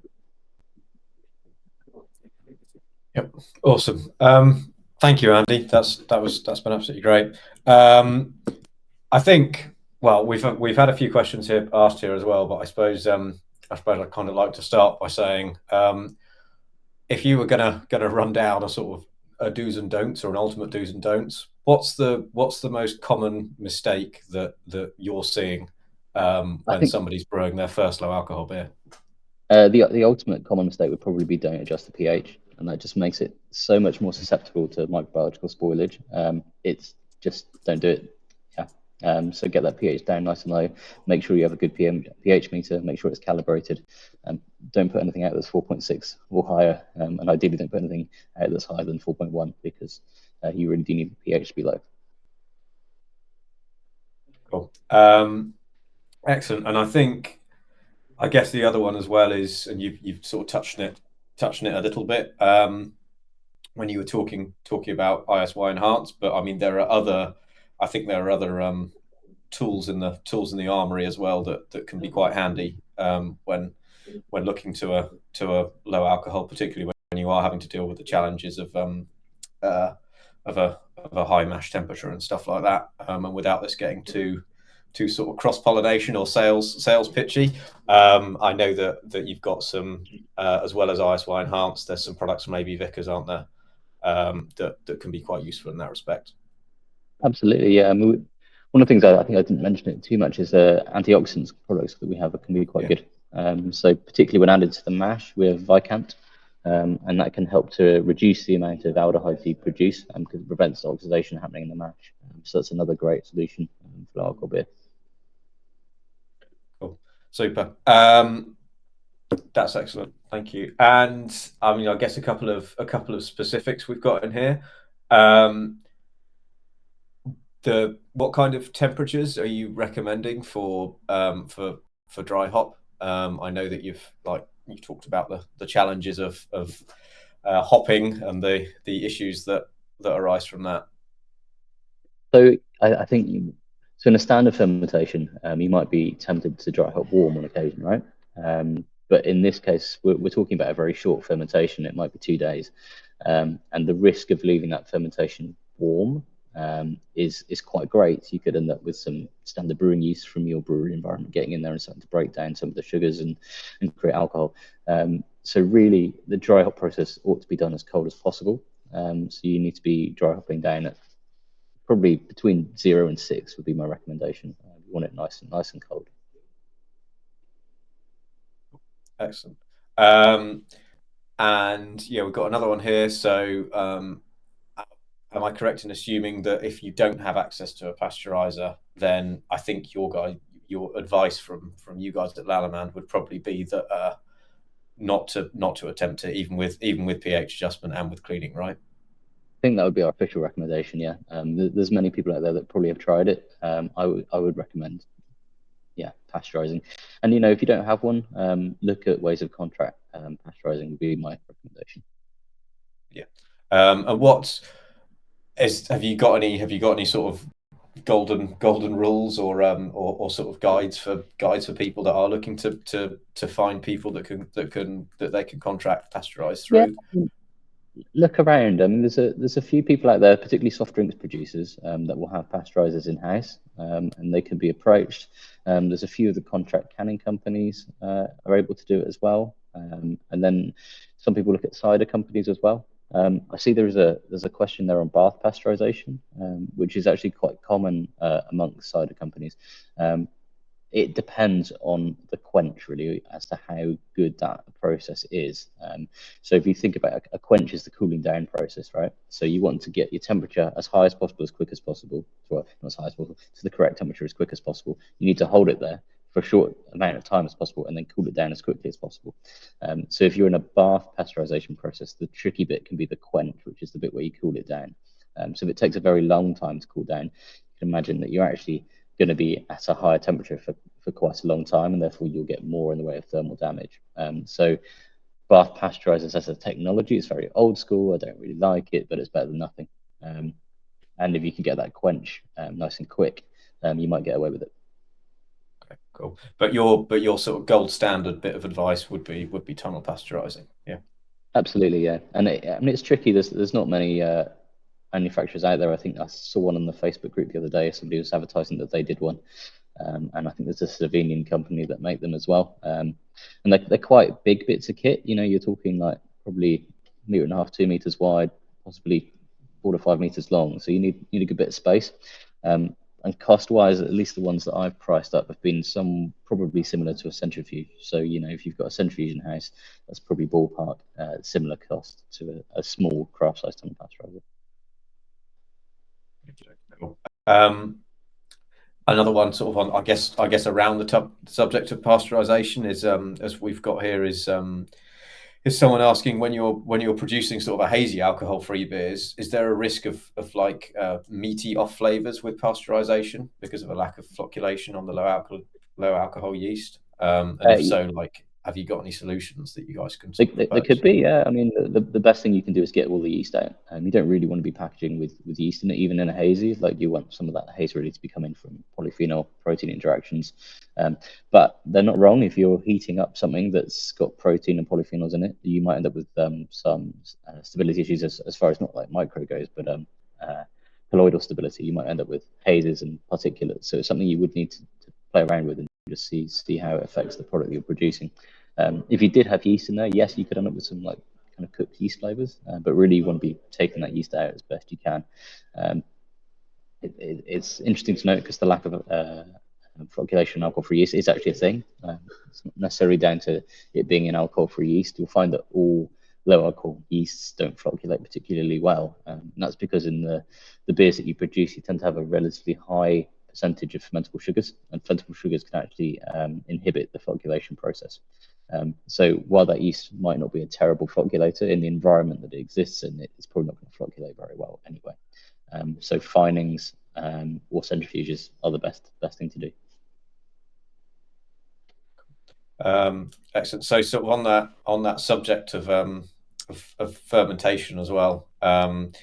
Yep, awesome. Thank you, Andy. That's been absolutely great. I think, well, we've had a few questions here asked here as well, but I suppose I'd kind of like to start by saying, if you were gonna run down a sort of a do's and don'ts or an ultimate do's and don'ts, what's the most common mistake that you're seeing I when think somebody's brewing their first low alcohol beer? the ultimate common mistake would probably be don't adjust the pH, and that just makes it so much more susceptible to microbiological spoilage. It's just don't do it. Yeah. So get that pH down nice and low. Make sure you have a good pH meter. Make sure it's calibrated. Don't put anything out that's 4.6 or higher, and ideally don't put anything out that's higher than 4.1 because you really do need the pH to be low. Cool. Excellent. And I guess the other one as well is, and you've sort of touched on it a little bit when you were talking about ISY enhanced, but I mean I think there are other tools in the armory as well that can be quite handy when looking to a low alcohol, particularly when you are having to deal with the challenges uh, of a high mash temperature and stuff like that, and without this getting too sort of cross pollination or sales pitchy. I know that you've got some as well as ISY enhanced. There's some products from AB Vickers, aren't there, that can be quite useful in that respect. Absolutely, yeah. I mean, one of the things I think I didn't mention it too much is antioxidants products that we have that can be quite Yeah. good. So particularly when added to the mash, we have Vicant, and that can help to reduce the amount of aldehydes you produce because it prevents oxidation happening in the mash. So that's another great solution for alcohol beer. Cool. Super. That's excellent. Thank you. And I mean, I guess a couple of specifics we've got in here. What kind of temperatures are you recommending for dry hop? I know that you talked about the challenges of hopping and the issues that arise from that. So I think so in a standard fermentation, you might be tempted to dry hop warm on occasion, right? But in this case, we're talking about a very short fermentation. It might be 2 days, and the risk of leaving that fermentation warm is quite great. You could end up with some standard brewing yeast from your brewery environment getting in there and starting to break down some of the sugars and create alcohol. So really, the dry hop process ought to be done as cold as possible. So you need to be dry hopping down at probably between 0 and 6 would be my recommendation. You want it nice and cold. Excellent. And yeah, we've got another one here. So, am I correct in assuming that if you don't have access to a pasteurizer, then I think your advice from you guys at Lallemand would probably be that not to attempt it, even with pH adjustment and with cleaning, right? I think that would be our official recommendation. Yeah, there's many people out there that probably have tried it. I would recommend, yeah, pasteurizing. And if you don't have one, look at ways of contract pasteurizing would be my recommendation. Yeah. And have you got any sort of golden rules or sort of guides for people that are looking to find people that they can contract pasteurize Yeah, through? look around. I mean, there's a few people out there, particularly soft drinks producers, that will have pasteurizers in house, and they can be approached. There's a few of the contract canning companies are able to do it as well, and then some people look at cider companies as well. I see there's a question there on bath pasteurization, which is actually quite common amongst cider companies. It depends on the quench really as to how good that process is. So if you think about a quench is the cooling down process, right? So you want to get your temperature as high as possible, as quick as possible, well, not as high as possible, to the correct temperature as quick as possible. You need to hold it there for a short amount of time as possible and then cool it down as quickly as possible. So if you're in a bath pasteurization process, the tricky bit can be the quench, which is the bit where you cool it down. So if it takes a very long time to cool down, you can imagine that you're actually going to be at a higher temperature for quite a long time, and therefore you'll get more in the way of thermal damage. So bath pasteurizers as a technology is very old school. I don't really like it, but it's better than nothing. And if you can get that quench nice and quick, you might get away with it. Okay, cool. But your sort of gold standard bit of advice would be tunnel pasteurizing. Yeah. Absolutely, yeah. And I mean, it's tricky. There's not many manufacturers out there. I think I saw one on the Facebook group the other day. Somebody was advertising that they did one. And I think there's a Slovenian company that make them as well. And they're quite big bits of kit. You know, you're talking like probably 1.5 meters, 2 meters wide, possibly 4 to 5 meters long. So you need a good bit of space. And cost-wise, at least the ones that I've priced up have been probably similar to a centrifuge. So, you know, if you've got a centrifuge in house, that's probably ballpark similar cost to a small craft-sized tunnel pasteurizer. Another one sort of on, I guess around the subject of pasteurization is, as we've got here, is someone asking, when you're producing sort of a hazy alcohol-free beers, is there a risk of like meaty off flavors with pasteurization because of a lack of flocculation on the low alcohol yeast? And if so, like, have you got any solutions that you guys can There could be, yeah. I mean, the best thing you can do is get all the yeast out. You don't really want to be packaging with yeast in it, even in a hazy. Like, you want some of that haze really to be coming from polyphenol protein interactions. But they're not wrong. If you're heating up something that's got protein and polyphenols in it, you might end up with some stability issues as far as not like micro goes, but colloidal stability. You might end up with hazes and particulates. So it's something you would need to play around with and just see how it affects the product you're producing. If you did have yeast in there, yes, you could end up with some like kind of cooked yeast flavors, but really you want to be taking that yeast out as best you can. It's interesting to note because the lack of flocculation in alcohol-free yeast is actually a thing. It's not necessarily down to it being an alcohol-free yeast. You'll find that all low alcohol yeasts don't flocculate particularly well. And that's because in the beers that you produce, you tend to have a relatively high percentage of fermentable sugars, and fermentable sugars can actually inhibit the flocculation process. So while that yeast might not be a terrible flocculator, in the environment that it exists in, it's probably not going to flocculate very well anyway. So finings or centrifuges are the best thing to do. Excellent. So sort of on that subject of fermentation as well, and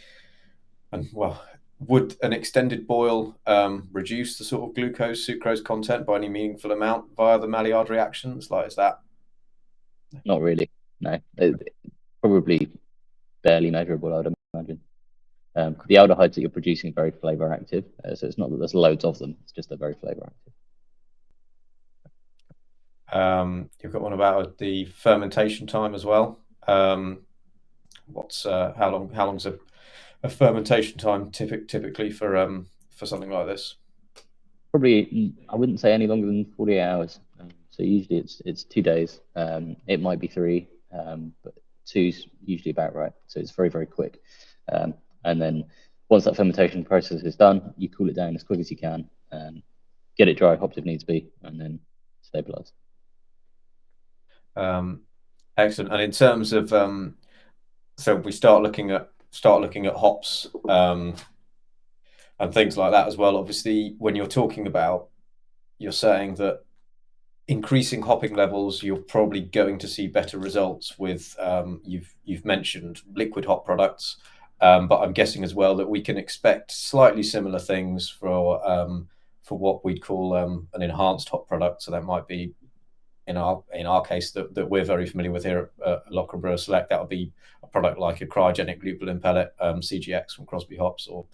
well, would an extended boil reduce the sort of glucose sucrose content by any meaningful amount via the Maillard reactions? Like, is that? Not really. No, probably barely measurable, I would imagine. The aldehydes that you're producing are very flavor active, so it's not that there's loads of them. It's just they're very flavor active. You've got one about the fermentation time as well. What's how long's a fermentation time typically for something like this? Probably, I wouldn't say any longer than 48 hours. So usually it's 2 days. It might be 3, but 2's usually about right. So it's very, very quick. And then once that fermentation process is done, you cool it down as quick as you can, get it dry, hopped if needs be, and then stabilize. Excellent. And in terms of so we start looking at hops and things like that as well. Obviously, when you're talking about, you're saying that increasing hopping levels, you're probably going to see better results with you've mentioned liquid hop products, but I'm guessing as well that we can expect slightly similar things for what we'd call an enhanced hop product. So that might be in our case that we're very familiar with here at Lallemand Brewer Select. That would be a product like a cryogenic lupulin pellet, CGX from Crosby Hops or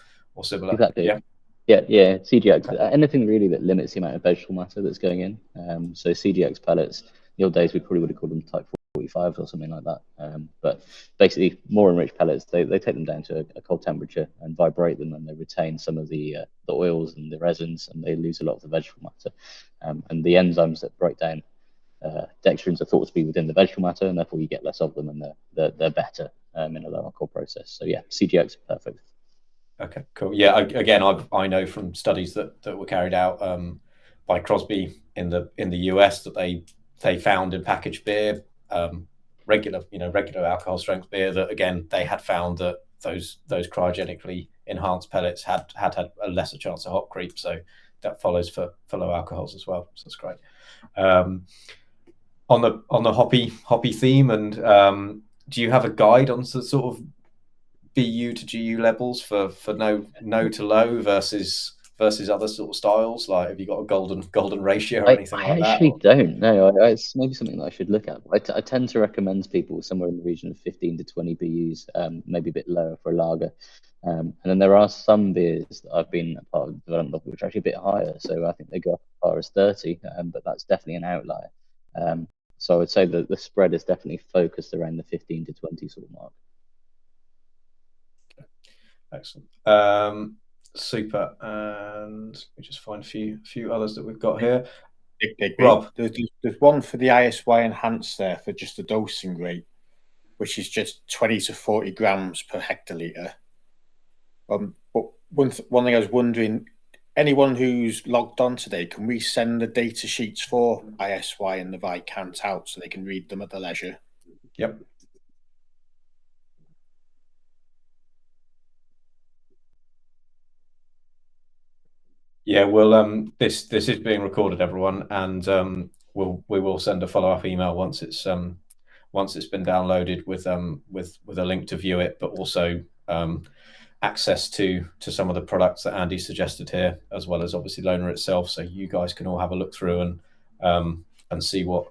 similar. Exactly. Yeah. CGX. Okay. Anything really that limits the amount of vegetable matter that's going in. So CGX pellets. The old days we probably would have called them type 45 or something like that. But basically, more enriched pellets. They take them down to a cold temperature and vibrate them, and they retain some of the oils and the resins, and they lose a lot of the vegetable matter. And the enzymes that break down dextrins are thought to be within the vegetable matter, and therefore you get less of them, and they're better in a low alcohol process. So yeah, CGX is perfect. Okay, cool. Yeah, again, I know from studies that were carried out by Crosby in the US that they found in packaged beer, regular alcohol strength beer, that again they had found that those cryogenically enhanced pellets had a lesser chance of hop creep. So that follows for low alcohols as well. So that's great. On the hoppy theme, and do you have a guide on the sort of BU to GU levels for no to low versus versus other sort of styles? Like, have you got a golden ratio or anything I like that? actually don't know. It's maybe something that I should look at. I tend to recommend people somewhere in the region of 15 to 20 BUs, maybe a bit lower for a lager. And then there are some beers that I've been a part of the development of which are actually a bit higher. So I think they go up as far as 30, but that's definitely an outlier. So I would say that the spread is definitely focused around the 15 to 20 sort of mark. Excellent. Super. And we just find a few others that we've got here. Rob, there's one for the ISY enhanced there for just the dosing rate, which is just 20 to 40 grams per hectoliter. But one thing I was wondering, anyone who's logged on today, can we send the data sheets for ISY and the Viscount out so they can read them at their leisure? Yep. Yeah, well, this is being recorded, everyone, and we will send a follow-up email once it's been downloaded with a link to view it, but also access to some of the products that Andy suggested here, as well as obviously LoNa itself, so you guys can all have a look through and see what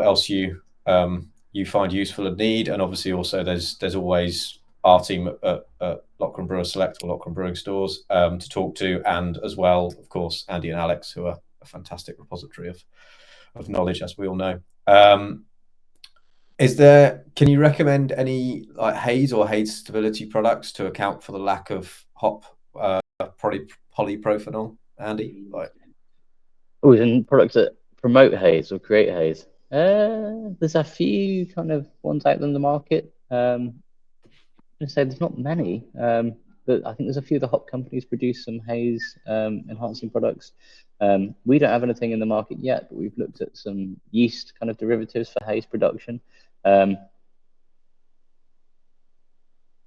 else you find useful and need. And obviously also there's always our team at Lachlan Brewer Select or Lachlan Brewing stores to talk to, and as well, of course, Andy and Alex, who are a fantastic repository of knowledge, as we all know. Can you recommend any like haze or haze stability products to account for the lack of hop polyprophenol, Andy? Oh, and products that promote haze or create haze. There's a few kind of ones out in the market. I'd say there's not many, but I think there's a few of the hop companies produce some haze enhancing products. We don't have anything in the market yet, but we've looked at some yeast kind of derivatives for haze production.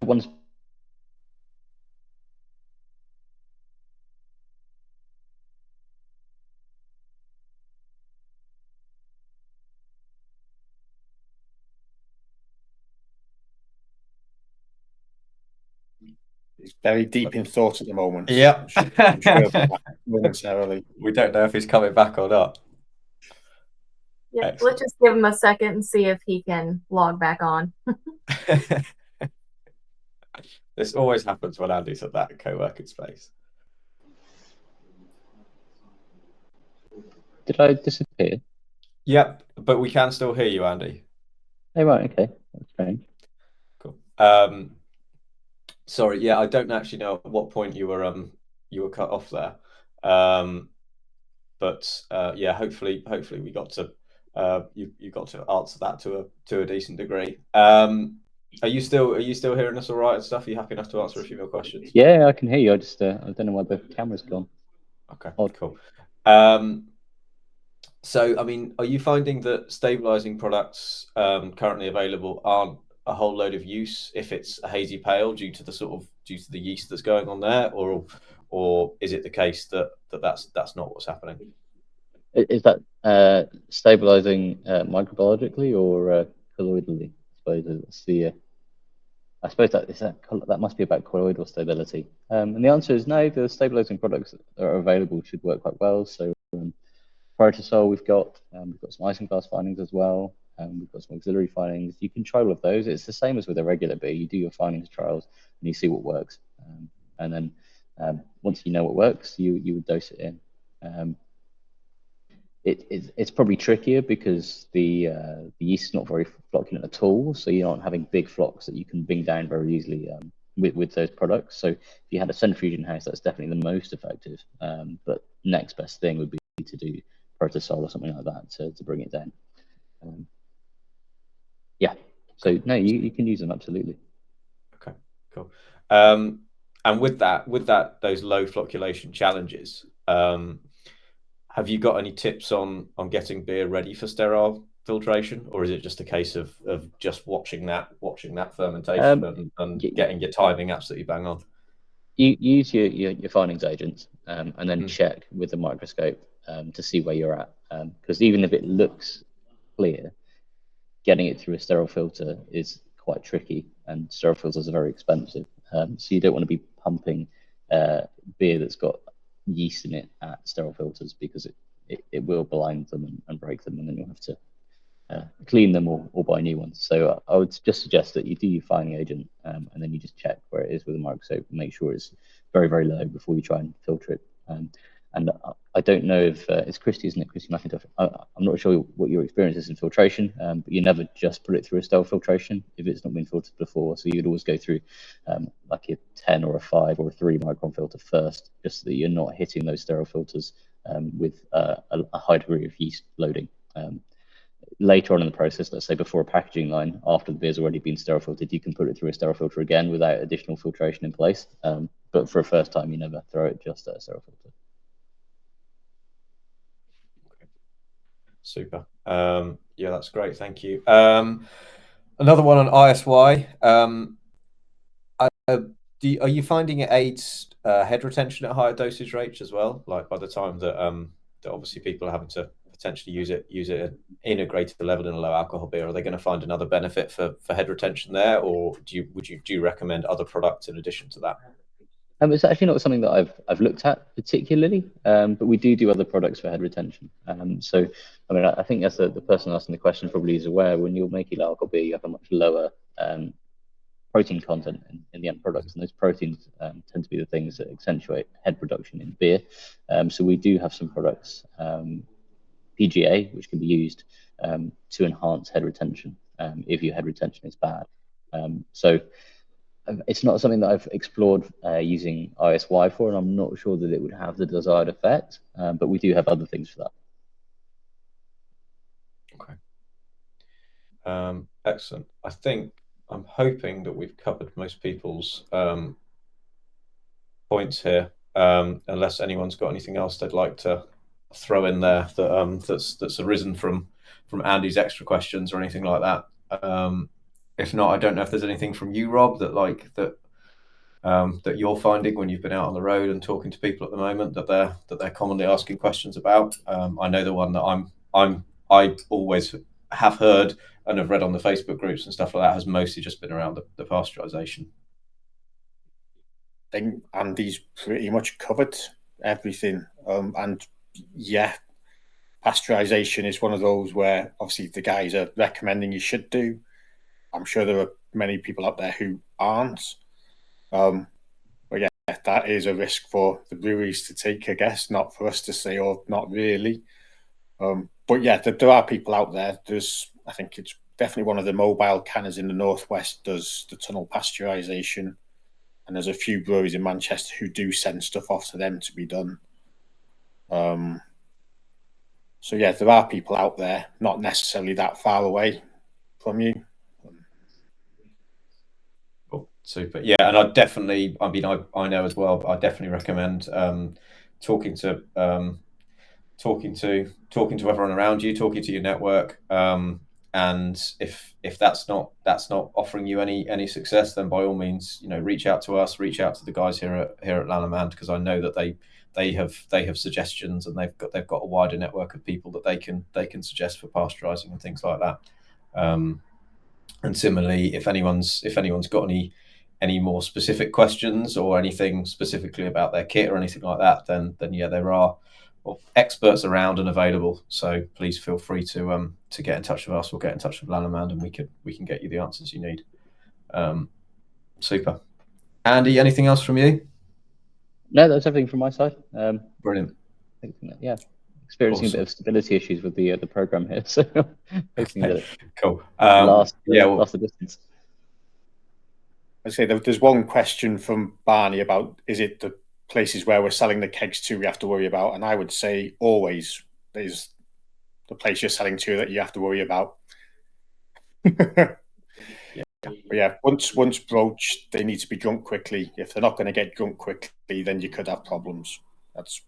One's He's very deep in thought at the moment. Yeah. I'm sure momentarily. We don't know if he's coming back or not. Yeah, let's just give him a second and see if he can log back on. This always happens when Andy's at that co-working space. Did I disappear? Yep, but we can still hear you, Andy. Oh, right, okay. That's strange. Cool. Sorry, yeah, I don't actually know at what point you were cut off there. But yeah, hopefully we got to you got to answer that to a decent degree. Are you still hearing us all right and stuff? Are you happy enough to answer a few more questions? Yeah, I can hear you. I don't know why the camera's gone. Okay, Odd. cool. So, I mean, are you finding that stabilizing products currently available aren't a whole load of use if it's a hazy pale due to the yeast that's going on there, or is it the case that's not what's happening? Is that stabilizing microbiologically or colloidally? I suppose that must be about colloidal stability. And the answer is no. The stabilizing products that are available should work quite well. So Protosol we've got some isinglass findings as well. We've got some auxiliary findings. You can try all of those. It's the same as with a regular beer. You do your findings trials and you see what works. And then once you know what works, you would dose it in. It's probably trickier because the yeast is not very flocculent at all, so you're not having big flocks that you can bring down very easily with those products. So if you had a centrifuge house, that's definitely the most effective. But next best thing would be to do Protosol or something like that to bring it down. Yeah, so no, you can use them absolutely. Okay, cool. And with those low flocculation challenges, have you got any tips on getting beer ready for sterile filtration, or is it just a case of just watching that fermentation and getting your timing absolutely bang on? You use your findings agents and then check with the microscope to see where you're at, because even if it looks clear, getting it through a sterile filter is quite tricky, and sterile filters are very expensive. So you don't want to be pumping beer that's got yeast in it at sterile filters, because it will blind them and break them, and then you'll have to clean them or buy new ones. So I would just suggest that you do your fining agent, and then you just check where it is with a microscope and make sure it's very, very low before you try and filter it. And I don't know if it's Christy, isn't it? Christy McIntosh. I'm not sure what your experience is in filtration, but you never just put it through a sterile filtration if it's not been filtered before. So you'd always go through like a 10 or a 5 or a 3 micron filter first, just so that you're not hitting those sterile filters with a high degree of yeast loading. Later on in the process, let's say before a packaging line, after the beer's already been sterile filtered, you can put it through a sterile filter again without additional filtration in place. But for a first time, you never throw it just at a sterile filter. Super. Yeah, that's great. Thank you. Another one on ISY. Are you finding it aids head retention at higher dosage rates as well? Like by the time that that obviously people are having to potentially use it in a greater level in a low alcohol beer, are they going to find another benefit for head retention there, or do you recommend other products in addition to that? It's actually not something that I've looked at particularly, but we do other products for head retention. So, I mean, I think as the person asking the question probably is aware, when you're making low alcohol beer, you have a much lower protein content in the end products, and those proteins tend to be the things that accentuate head production in beer. So we do have some products, PGA, which can be used to enhance head retention if your head retention is bad. So it's not something that I've explored using ISY for, and I'm not sure that it would have the desired effect, but we do have other things for that. Okay. Excellent. I'm hoping that we've covered most people's points here, unless anyone's got anything else they'd like to throw in there that that's arisen from Andy's extra questions or anything like that. If not, I don't know if there's anything from you, Rob, that you're finding when you've been out on the road and talking to people at the moment that they're commonly asking questions about. I know the one that I always have heard and have read on the Facebook groups and stuff like that has mostly just been around the pasteurization. I think Andy's pretty much covered everything. And yeah, pasteurization is one of those where obviously the guys are recommending you should do. I'm sure there are many people out there who aren't. But yeah, that is a risk for the breweries to take, I guess, not for us to say, or not really. But yeah, there are people out there. I think it's definitely one of the mobile canners in the Northwest does the tunnel pasteurization. And there's a few breweries in Manchester who do send stuff off to them to be done. So yeah, there are people out there, not necessarily that far away from you. Cool. Super. Yeah, and I know as well, I definitely recommend talking to everyone around you, talking to your network. And if that's not offering you any success, then by all means, reach out to us, reach out to the guys here at Lallemand, because I know that they have suggestions, and they've got a wider network of people that they can suggest for pasteurizing and things like that. And similarly, if anyone's got any more specific questions or anything specifically about their kit or anything like that, then yeah, there are experts around and available. So please feel free to get in touch with us, or get in touch with Lallemand, and we can get you the answers you need. Super. Andy, anything else from you? No, that's everything from my side. Brilliant. Yeah, experiencing awesome. A bit of stability issues with the program here, so hoping that cool. Last the distance. I say there's one question from Barney about, is it the places where we're selling the kegs to we have to worry about? And I would say always there's the place you're selling to that you have to worry about. But yeah, once broached, they need to be drunk quickly. If they're not going to get drunk quickly, then you could have problems. That's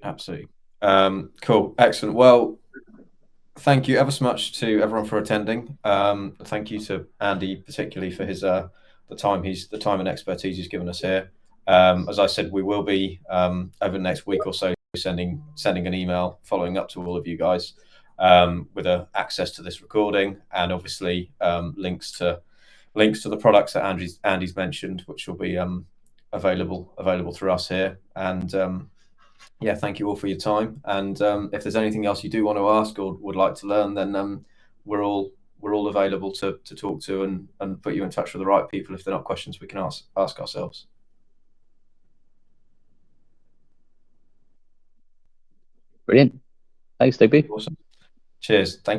absolutely cool. Excellent. Well, thank you ever so much to everyone for attending. Thank you to Andy particularly for his the time and expertise he's given us here. As I said, we will be over the next week or so sending an email following up to all of you guys with access to this recording, and obviously links to the products that Andy's mentioned, which will be available through us here. And yeah, thank you all for your time. And if there's anything else you do want to ask or would like to learn, then we're all available to talk to and put you in touch with the right people if they're not questions we can ask ourselves. Brilliant. Thanks, Digby. Awesome. Cheers. Thank you.